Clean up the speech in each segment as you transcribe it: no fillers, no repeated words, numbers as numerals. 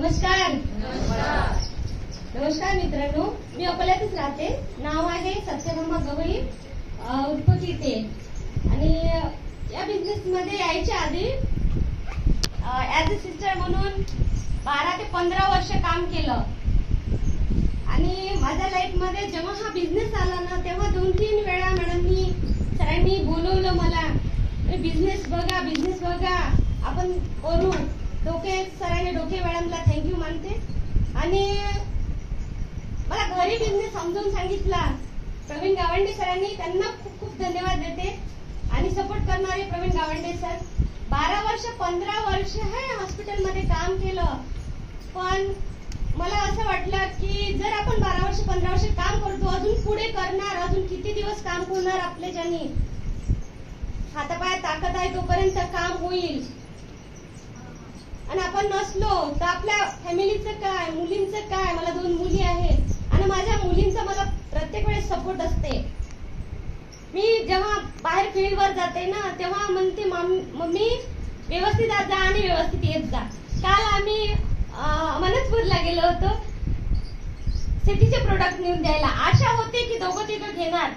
नमस्कार मित्रांनो, मी अकोल्यातच राहते. नाव आहे सत्यभामा गवई, उत्पत्ती इथे. आणि या बिझनेस मध्ये यायच्या आधी ऍज अ सिस्टर म्हणून 12 ते 15 वर्ष काम केलं. आणि माझ्या लाईफ मध्ये जेव्हा हा बिझनेस आला ना, तेव्हा 2-3 वेळा सरांनी बोलवलं मला, बिझनेस बघा आपण करू. सरांनी डोके मॅडमला थँक्यू मानते. आणि मला घरी बिझनेस समजावून सांगितला प्रवीण गावंडे सरांनी, त्यांना खूप खूप धन्यवाद देते. आणि सपोर्ट करणारे प्रवीण गावंडे सर. 12 वर्ष 15 वर्ष हे हॉस्पिटलमध्ये काम केलं. पण मला असं वाटलं की जर आपण 12 वर्ष 15 वर्ष काम करतो, अजून पुढे करणार, अजून किती दिवस काम करणार, आपल्या ज्यांनी हातापायात ताकद आहे तोपर्यंत काम होईल. आणि आपण नसलो तर आपल्या फॅमिलीचं काय, मुलींचं काय. मला 2 मुली आहेत आणि माझ्या मुलींचा मला प्रत्येक वेळेस सपोर्ट असते. मी जेव्हा बाहेर फील्डवर जाते ना, तेव्हा म्हणते मम्मी व्यवस्थित जा आणि व्यवस्थित येत जा. काल आम्ही मनसपूरला गेलो होतो शेतीचे प्रोडक्ट नेऊन द्यायला. आशा होते की दोघं तिघं घेणार.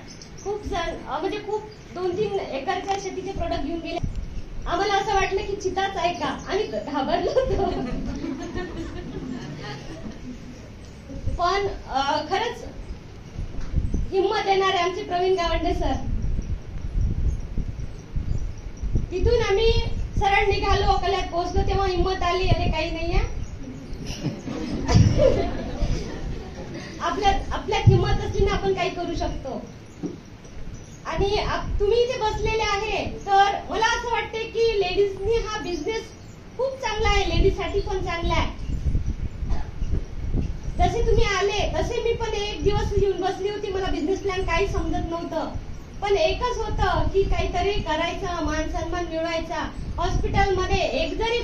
खूप जण म्हणजे खूप 2-3 एकरच्या शेतीचे प्रोडक्ट घेऊन गेले. आम्हाला असं वाटलं की चिताच आहे का, आणि घाबरलो होतो. पण खरंच हिंमत देणारे आमचे प्रवीण गावंडे सर. तिथून आम्ही सरळ निघालो, अकोल्यात पोहोचलो, तेव्हा हिंमत आली, अरे काही नाहीये आपल्यात हिंमत असली ना, आपण काही करू शकतो. आणि तुम्ही इथे बसलेले आहे, तर मला असं वाटते की लेडीजनी हा बिझनेस खूप चांगला आहे, लेडीजसाठी पण चांगला आहे. जसे तुम्ही आले तसे मी पण एक दिवस येऊन बसली होती. मला बिझनेस प्लॅन काही समजत नव्हतं, पण एकच होतं की काहीतरी करायचं, मान सन्मान मिळवायचा. हॉस्पिटलमध्ये एक जरी